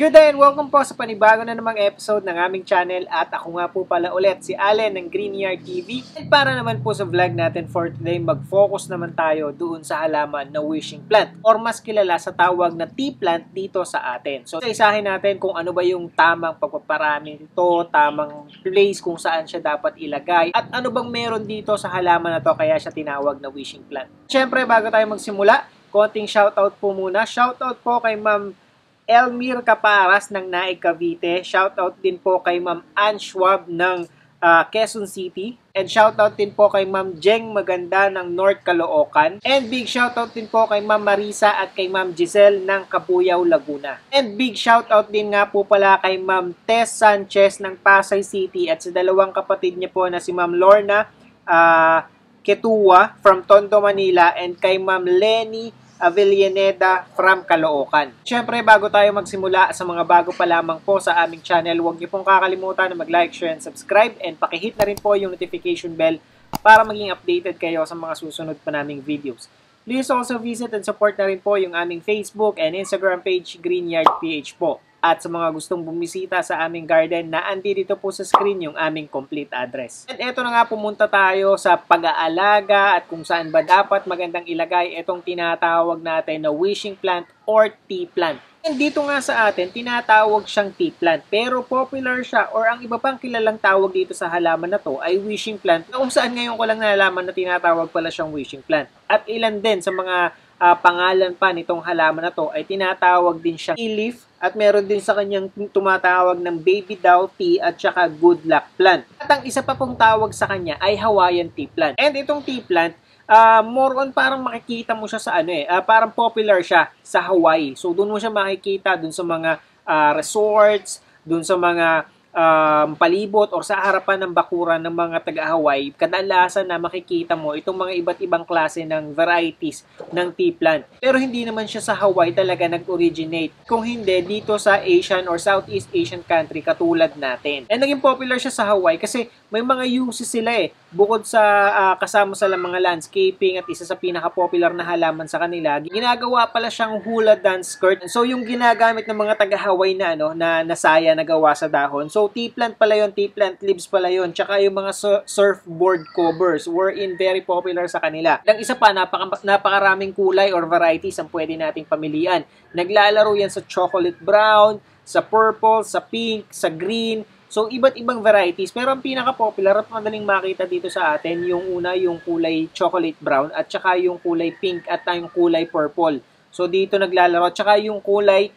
Good day and welcome po sa panibago na namang episode ng aming channel at ako nga po pala ulit si Allen ng Greenyard TV. At para naman po sa vlog natin for today, mag-focus naman tayo doon sa halaman na wishing plant or mas kilala sa tawag na tea plant dito sa atin. So isahin natin kung ano ba yung tamang pagpaparami nito, tamang place kung saan siya dapat ilagay at ano bang meron dito sa halaman na to kaya siya tinawag na wishing plant. Siyempre bago tayo magsimula, konting shoutout po muna. Shoutout po kay Ma'am Elmir Caparas ng Naig, Cavite. Shoutout din po kay Ma'am Ann Schwab ng Quezon City. And shoutout din po kay Ma'am Jeng Maganda ng North Caloocan. And big shoutout din po kay Ma'am Marisa at kay Ma'am Giselle ng Cabuyao, Laguna. And big shoutout din nga po pala kay Ma'am Tess Sanchez ng Pasay City at sa dalawang kapatid niya po na si Ma'am Lorna Ketua from Tondo, Manila and kay Ma'am Lenny Avellaneda from Caloocan. Siyempre, bago tayo magsimula sa mga bago pa lamang po sa aming channel, huwag niyo pong kakalimutan na mag-like, share, and subscribe and pakihit na rin po yung notification bell para maging updated kayo sa mga susunod pa naming videos. Please also visit and support na rin po yung aming Facebook and Instagram page, Greenyard PH po. At sa mga gustong bumisita sa aming garden na andito po sa screen yung aming complete address. At eto na nga, pumunta tayo sa pag-aalaga at kung saan ba dapat magandang ilagay itong tinatawag natin na wishing plant or tea plant. And dito nga sa atin, tinatawag siyang tea plant. Pero popular siya or ang iba pang kilalang tawag dito sa halaman na to ay wishing plant. Kung saan ngayon ko lang nalaman na tinatawag pala siyang wishing plant. At ilan din sa mga pangalan pa nitong halaman na to ay tinatawag din siya tea leaf at meron din sa kanyang tumatawag ng baby daw tea at saka good luck plant. At ang isa pa pong tawag sa kanya ay Hawaiian tea plant. And itong tea plant, more on parang makikita mo siya sa parang popular siya sa Hawaii. So doon mo siya makikita doon sa mga resorts, doon sa mga palibot or sa harapan ng bakuran ng mga taga-Hawaii, kadalasan na makikita mo itong mga iba't ibang klase ng varieties ng tea plant. Pero hindi naman siya sa Hawaii talaga nag-originate. Kung hindi, dito sa Asian or Southeast Asian country katulad natin. And naging popular siya sa Hawaii kasi may mga uses sila Bukod sa kasama sa mga landscaping at isa sa pinaka-popular na halaman sa kanila, ginagawa pala siyang hula dance skirt. So yung ginagamit ng mga taga-Hawaii na na nasaya na gawa sa dahon. So tea plant pala yun, tea plant leaves pala yun. Tsaka yung mga surfboard covers were very popular sa kanila. Ang isa pa, napakaraming kulay or varieties ang pwede nating pamilian. Naglalaro yan sa chocolate brown, sa purple, sa pink, sa green. So, iba't ibang varieties. Pero ang pinaka-popular at madaling makita dito sa atin, yung una, yung kulay chocolate brown at saka yung kulay pink at yung kulay purple. So, dito naglalaro. At saka yung kulay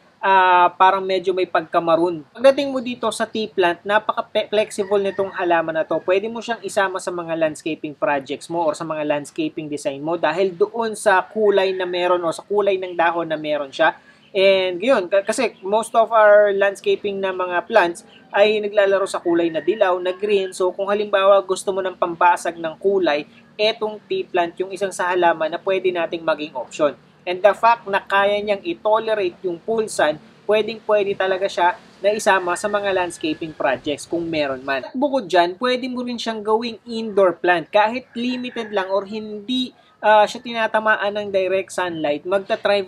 parang medyo may pagka-maroon. Pagdating mo dito sa tea plant, napaka-flexible nitong halaman na to. Pwede mo siyang isama sa mga landscaping projects mo or sa mga landscaping design mo dahil doon sa kulay na meron o sa kulay ng dahon na meron siya. And yun, kasi most of our landscaping na mga plants ay naglalaro sa kulay na dilaw, na green. So kung halimbawa gusto mo ng pambasag ng kulay, etong tea plant yung isang sa halaman na pwede nating maging option. And the fact na kaya niyang i-tolerate yung full sun, pwedeng-pwede talaga siya na isama sa mga landscaping projects kung meron man. At bukod dyan, pwede mo rin siyang gawing indoor plant. Kahit limited lang or hindi siya tinatamaan ng direct sunlight, magta-thrive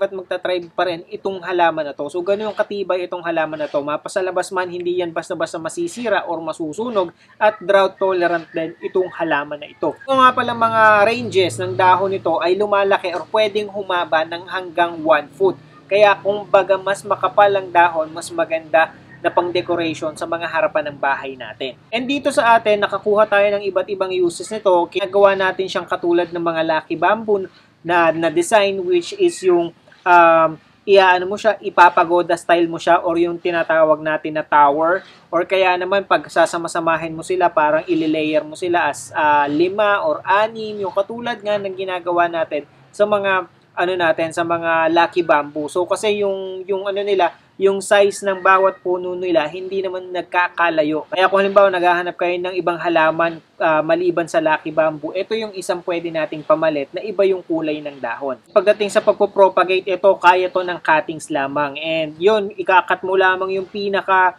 pa rin itong halaman na to. So, ganun yung katibay itong halaman na to. Mapasalabas man, hindi yan basta-basta masisira or masusunog at drought tolerant din itong halaman na ito. Ito nga pala mga ranges ng dahon nito ay lumalaki or pwedeng humaba ng hanggang 1 foot. Kaya kung baga mas makapal ang dahon, mas maganda na pang-decoration sa mga harapan ng bahay natin. And dito sa atin, nakakuha tayo ng iba't ibang uses nito. Ginagawa natin siyang katulad ng mga lucky bamboo na design, which is yung ipapagoda style mo siya or yung tinatawag natin na tower. Or kaya naman pag sasama-samahin mo sila, parang ililayer mo sila as 5 or 6, yung katulad nga ng ginagawa natin sa mga sa mga lucky bamboo. So kasi yung yung size ng bawat puno nila hindi naman nagkakalayo. Kaya kung halimbawa naghahanap kayo ng ibang halaman maliban sa lucky bamboo, ito yung isang pwede nating pamalit na iba yung kulay ng dahon. Pagdating sa pagpo-propagate, ito kaya to ng cuttings lamang. And yun, ikakat mo lamang yung pinaka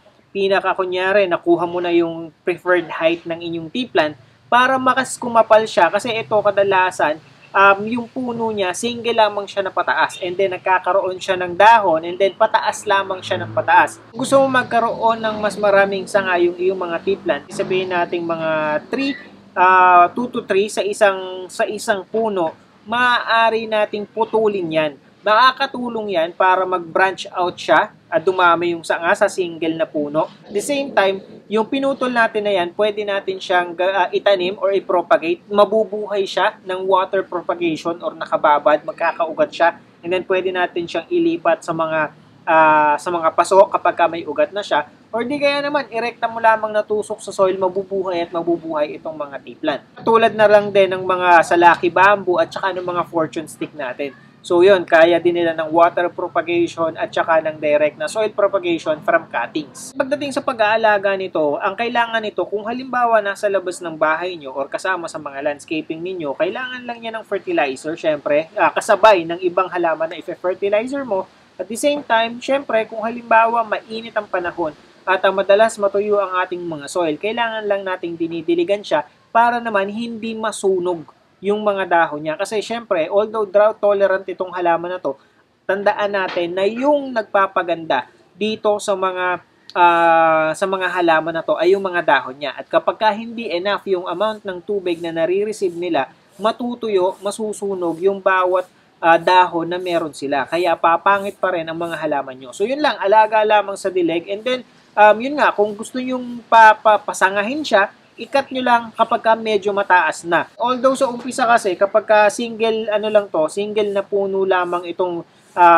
kunyari, nakuha mo na yung preferred height ng inyong tea plant para makas kumapal siya kasi ito kadalasan yung puno niya, single lamang siya na pataas. And then, nagkakaroon siya ng dahon. And then, pataas lamang siya ng pataas. Kung gusto mo magkaroon ng mas maraming sanga yung iyong mga tea plant, sabihin natin mga 2 to 3 sa isang puno, maaari nating putulin yan. Makakatulong yan para mag-branch out siya at dumami yung sanga sa single na puno. At the same time, yung pinutol natin na yan, pwede natin siyang itanim or i-propagate. Mabubuhay siya ng water propagation or nakababad, magkakaugat siya. And then pwede natin siyang ilipat sa mga paso kapag may ugat na siya. Or di kaya naman, irekta mo lamang na tusok sa soil, mabubuhay at mabubuhay itong mga tea plant. Tulad na lang din ng mga salaki bamboo at saka ng mga fortune stick natin. So yun, kaya din nila ng water propagation at saka ng direct na soil propagation from cuttings. Pagdating sa pag-aalaga nito, ang kailangan nito, kung halimbawa nasa labas ng bahay nyo or kasama sa mga landscaping ninyo, kailangan lang niya ng fertilizer, syempre, kasabay ng ibang halaman na i-fertilizer mo. At the same time, syempre, kung halimbawa mainit ang panahon at madalas matuyo ang ating mga soil, kailangan lang nating dinidiligan siya para naman hindi masunog yung mga dahon niya. Kasi syempre, although drought tolerant itong halaman na to, tandaan natin na yung nagpapaganda dito sa mga halaman na to ay yung mga dahon niya. At kapag hindi enough yung amount ng tubig na nare-receive nila, matutuyo, masusunog yung bawat dahon na meron sila. Kaya papangit pa rin ang mga halaman nyo. So yun lang, alaga lamang sa dilig. And then, yun nga, kung gusto nyong pasangahin siya, ikat nyo lang kapag medyo mataas na. Although sa umpisa kasi, kapag single na puno lamang itong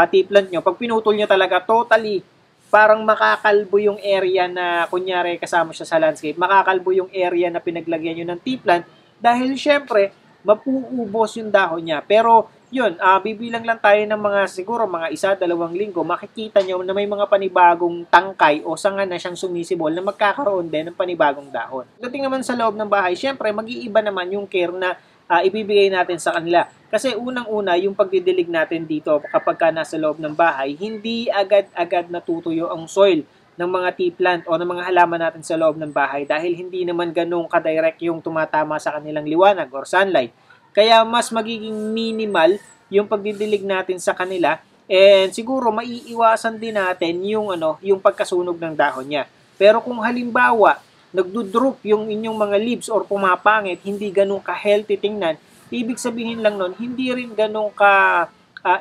tea plant nyo, pag pinutol nyo talaga totally, parang makakalbo yung area na, kunyari kasama siya sa landscape, makakalbo yung area na pinaglagyan nyo ng tea plant dahil syempre, mapuubos yung dahon niya. Pero, yun, bibilang lang tayo ng siguro mga 1-2 linggo, makikita nyo na may mga panibagong tangkay o sanga na siyang sumisibol na magkakaroon din ng panibagong dahon. Dating naman sa loob ng bahay, syempre, mag-iiba naman yung care na ibibigay natin sa kanila. Kasi unang-una, yung pagdidilig natin dito kapag nasa loob ng bahay, hindi agad-agad natutuyo ang soil ng mga tea plant o ng mga halaman natin sa loob ng bahay dahil hindi naman ganun kadirect yung tumatama sa kanilang liwanag or sunlight. Kaya mas magiging minimal yung pagdidilig natin sa kanila and siguro maiiwasan din natin yung pagkasunog ng dahon niya. Pero kung halimbawa nagdudrop yung inyong mga leaves or pumapangit, hindi ganun ka-healthy tingnan, ibig sabihin lang nun, hindi rin ganun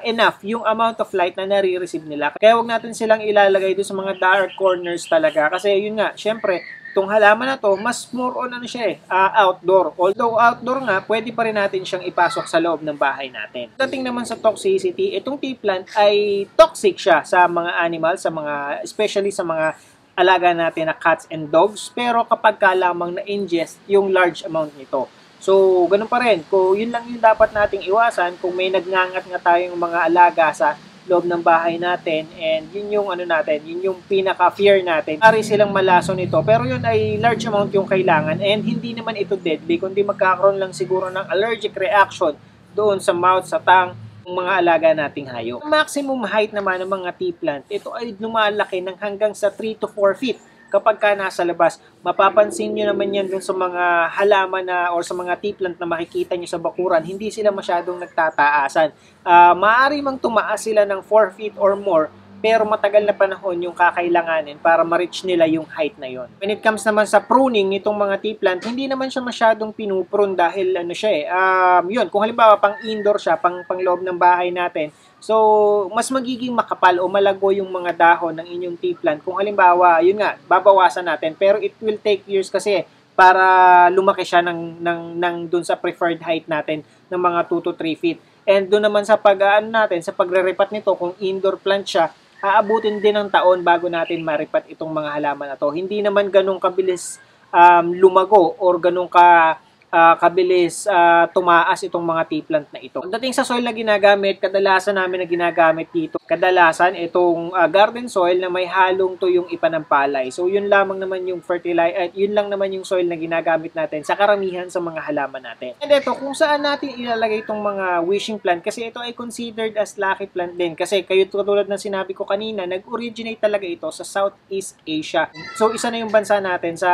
enough yung amount of light na nare-receive nila. Kaya wag natin silang ilalagay doon sa mga dark corners talaga. Kasi yun nga, syempre, itong halaman na to, mas more on outdoor. Although outdoor nga, pwede pa rin natin siyang ipasok sa loob ng bahay natin. Dating naman sa toxicity, itong tea plant ay toxic siya sa mga animals, especially sa mga alaga natin na cats and dogs. Pero kapag lamang na-ingest yung large amount nito. So, ganun pa rin. Kung yun lang yung dapat nating iwasan, kung may nagngangat nga tayong mga alaga sa loob ng bahay natin and yun yung pinaka-fear natin. Pari silang malaso nito pero yun ay large amount yung kailangan and hindi naman ito deadly kundi magkakaroon lang siguro ng allergic reaction doon sa mouth, sa tongue ng mga alaga nating hayop. Ang maximum height naman ng mga tea plant, ito ay lumalaki ng hanggang sa 3 to 4 feet. Kapag nasa labas, mapapansin nyo naman yan dun sa mga halaman or sa mga tea plant na makikita nyo sa bakuran, hindi sila masyadong nagtataasan. Maaari mang tumaas sila ng 4 feet or more, pero matagal na panahon yung kakailanganin para ma-reach nila yung height na yon. When it comes naman sa pruning nitong mga tea plant, hindi naman siya masyadong pinuprune dahil yun, kung halimbawa pang indoor siya, pang loob ng bahay natin, so, mas magiging makapal o malago yung mga dahon ng inyong tea plant. Kung halimbawa, yun nga, babawasan natin. Pero it will take years kasi para lumaki siya ng dun sa preferred height natin ng mga 2 to 3 feet. And dun naman sa sa pagre-repat nito, kung indoor plant siya, aabutin din ng taon bago natin maripat itong mga halaman na to. Hindi naman ganun kabilis lumago or ganun kabilis tumaas itong mga tea plant na ito. Dating sa soil na ginagamit, kadalasan namin na ginagamit dito, kadalasan itong garden soil na may halong tuyong ipanampalay. So yun lamang naman yung yun lang naman yung soil na ginagamit natin sa karamihan sa mga halaman natin. And ito, kung saan natin ilalagay itong mga wishing plant, kasi ito ay considered as lucky plant din. Kasi kayo tulad ng sinabi ko kanina, nag-originate talaga ito sa Southeast Asia. So isa na yung bansa natin sa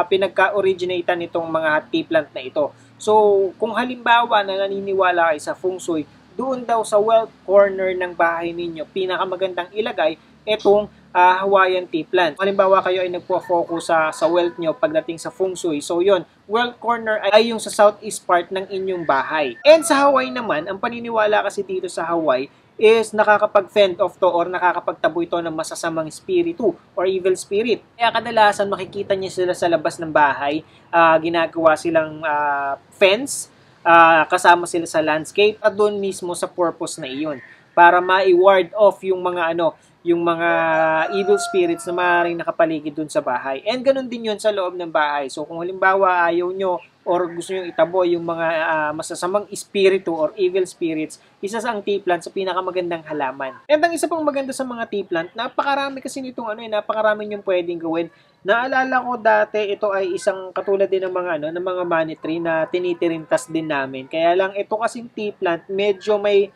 pinagka-originatean nitong mga tea plant na ito. So, kung halimbawa na naniniwala kayo sa feng shui, doon daw sa wealth corner ng bahay ninyo, pinakamagandang ilagay itong Hawaiian tea plant. Halimbawa kayo ay nagpo-focus sa wealth nyo pagdating sa feng shui. So yun, wealth corner ay yung sa southeast part ng inyong bahay. And sa Hawaii naman, ang paniniwala kasi dito sa Hawaii is nakakapag-fend off to or nakakapagtabo ito ng masasamang spiritu or evil spirit. Kaya kadalasan makikita niyo sila sa labas ng bahay, ginagawa silang fence, kasama sila sa landscape at doon mismo sa purpose na iyon para ma-ward off yung mga evil spirits na maaaring nakapaligid dun sa bahay. And ganun din yun sa loob ng bahay. So kung halimbawa ayaw nyo or gusto nyo itabo yung mga masasamang espiritu or evil spirits, isa sa ang tea plant sa pinakamagandang halaman. And ang isa pang maganda sa mga tea plant, napakarami kasi nitong napakarami yung pwedeng gawin. Naalala ko dati, ito ay isang katulad din ng mga ng mga money tree na tinitirintas din namin. Kaya lang ito kasing tea plant, medyo may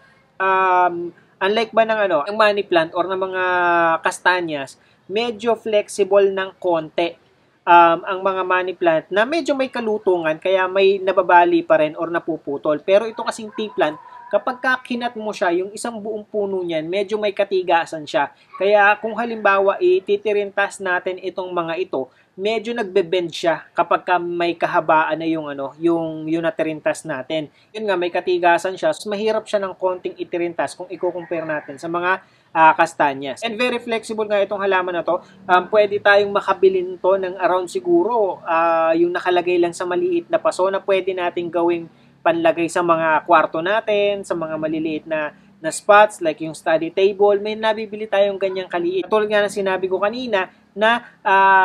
unlike ba ng money plant or ng mga kastanyas, medyo flexible ng konti ang mga money plant na medyo may kalutungan kaya may nababali pa rin or napuputol. Pero ito kasing tea plant, kapag kinat mo siya, yung isang buong puno niyan, medyo may katigasan siya. Kaya kung halimbawa ititirintas natin itong mga ito, medyo nagbe-bend siya kapag may kahabaan na yung natirintas natin. Yun nga, may katigasan siya, so mahirap siya ng konting itirintas kung i-compare natin sa mga kastanyas. And very flexible nga itong halaman na to. Pwede tayong makabili nito ng around siguro yung nakalagay lang sa maliit na paso na pwede nating gawing panlagay sa mga kwarto natin, sa mga maliliit na spots like yung study table. May nabibili tayong ganyang kaliit. Tulad nga ng sinabi ko kanina na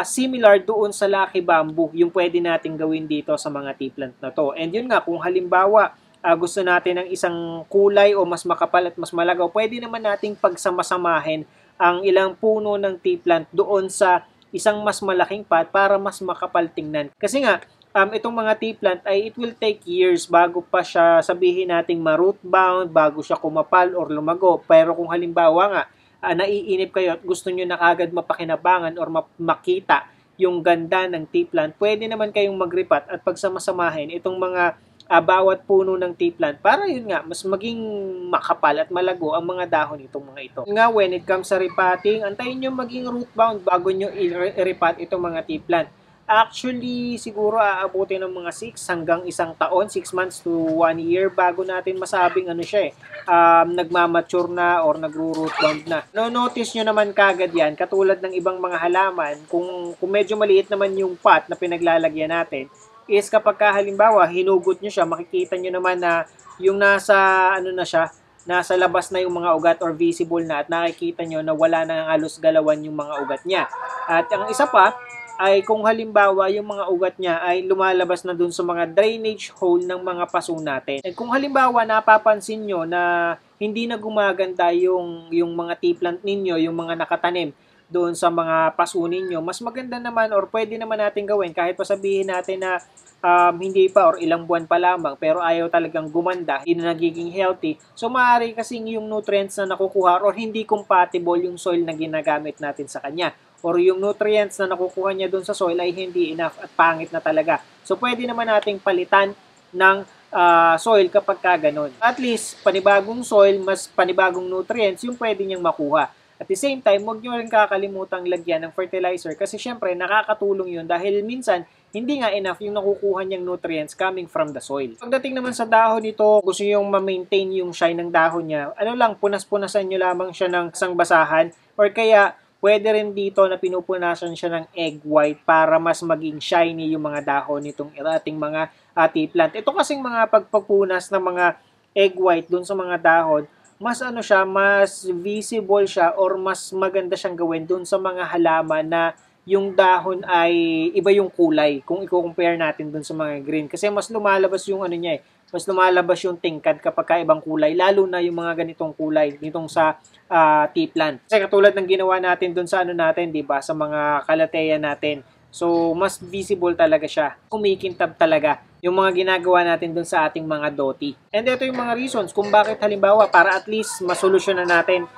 similar doon sa Lucky Bamboo, yung pwede nating gawin dito sa mga tea plant na to. And yun nga, kung halimbawa gusto natin ng isang kulay o mas makapal at mas malagaw, pwede naman nating pagsamasamahin ang ilang puno ng tea plant doon sa isang mas malaking pot para mas makapal tingnan. Kasi nga, itong mga tea plant ay it will take years bago pa siya sabihin nating ma-root bound, bago siya kumapal or lumago. Pero kung halimbawa nga, naiinip kayo at gusto nyo na agad mapakinabangan or makita yung ganda ng tea plant, pwede naman kayong magripat at pagsamasamahin itong mga bawat puno ng tea plant para yun nga, mas maging makapal at malago ang mga dahon itong mga ito. Nga, when it comes sa repotting, antayin nyo maging root bound bago nyo i-repot itong mga tea plant. Actually, siguro aabutin ng mga 6 hanggang 1 taon, 6 months to 1 year bago natin masabing nagmamature na or nagro-root bound na. No-notice nyo naman kagad yan, katulad ng ibang mga halaman, kung medyo maliit naman yung pot na pinaglalagyan natin, is kapag halimbawa hinugot nyo siya, makikita nyo naman na yung nasa labas na yung mga ugat or visible na at nakikita nyo na wala na halos galawan yung mga ugat niya. At ang isa pa, ay kung halimbawa yung mga ugat niya ay lumalabas na dun sa mga drainage hole ng mga paso natin. At kung halimbawa napapansin nyo na hindi na gumaganda yung mga tea plant ninyo, yung mga nakatanim doon sa mga paso ninyo, mas maganda naman or pwede naman natin gawin kahit pa sabihin natin na hindi pa or ilang buwan pa lamang pero ayaw talagang gumanda, hindi na nagiging healthy. So maaari kasing yung nutrients na nakukuha or hindi compatible yung soil na ginagamit natin sa kanya. Or yung nutrients na nakukuha niya dun sa soil ay hindi enough at pangit na talaga. So, pwede naman nating palitan ng soil kapag ganun. At least, panibagong soil, mas panibagong nutrients yung pwede niyang makuha. At the same time, huwag nyo rin kakalimutang lagyan ng fertilizer kasi syempre, nakakatulong yun dahil minsan, hindi nga enough yung nakukuha niyang nutrients coming from the soil. Pagdating naman sa dahon nito, gusto nyo yung ma-maintain yung shine ng dahon niya, punas-punasan nyo lamang siya ng isang basahan or kaya, pwede rin dito na pinupunasan siya ng egg white para mas maging shiny yung mga dahon nitong ating mga tea plant. Ito kasing mga pagpupunas ng mga egg white dun sa mga dahon, mas mas visible siya or mas maganda siyang gawin dun sa mga halaman na yung dahon ay iba yung kulay kung i-compare natin dun sa mga green. Kasi mas lumalabas yung mas lumalabas yung tingkad kapag ibang kulay, lalo na yung mga ganitong kulay, nitong sa tea plant. Kasi katulad ng ginawa natin dun sa natin, di ba, sa mga kalateya natin. So, mas visible talaga siya. Kumikintab talaga yung mga ginagawa natin dun sa ating mga doti. And ito yung mga reasons kung bakit halimbawa, para at least masolusyonan natin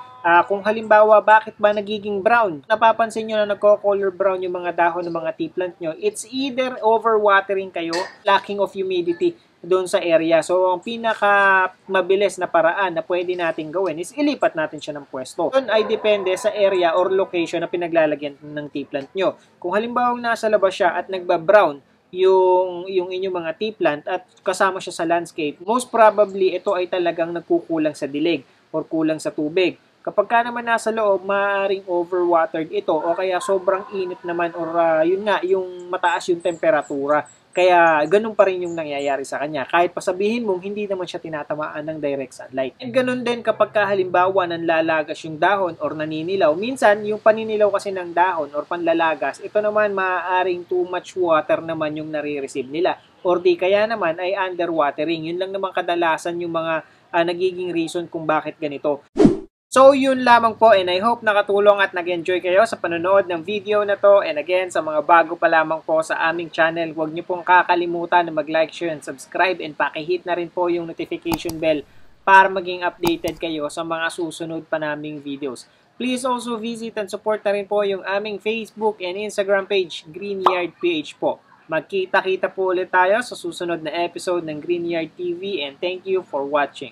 kung halimbawa, bakit ba nagiging brown? Napapansin nyo na nagko-color brown yung mga dahon ng mga tea plant nyo. It's either overwatering kayo, lacking of humidity. doon sa area. So, ang pinaka mabilis na paraan na pwede natin gawin is ilipat natin siya ng pwesto. Doon ay depende sa area or location na pinaglalagyan ng tea plant nyo. Kung halimbawa nasa labas siya at nagbabrown yung inyong mga tea plant at kasama siya sa landscape, most probably ito ay talagang nagkukulang sa dilig or kulang sa tubig. Kapag ka naman nasa loob, maaaring overwatered ito o kaya sobrang init naman or yun nga, yung mataas yung temperatura. Kaya ganun pa rin yung nangyayari sa kanya. Kahit pasabihin mong hindi naman siya tinatamaan ng direct sunlight. And ganun din kapag halimbawa nanlalagas yung dahon or naninilaw. Minsan, yung paninilaw kasi ng dahon or panlalagas, ito naman maaaring too much water naman yung nare-receive nila. Or di kaya naman ay underwatering. Yun lang naman kadalasan yung mga nagiging reason kung bakit ganito. So, yun lamang po and I hope nakatulong at nag-enjoy kayo sa panonood ng video na to. And again, sa mga bago pa lamang po sa aming channel, huwag niyo pong kakalimutan na mag-like, share, and subscribe and pakihit na rin po yung notification bell para maging updated kayo sa mga susunod pa naming videos. Please also visit and support na rin po yung aming Facebook and Instagram page, Greenyard PH po. Magkita-kita po ulit tayo sa susunod na episode ng Greenyard TV and thank you for watching.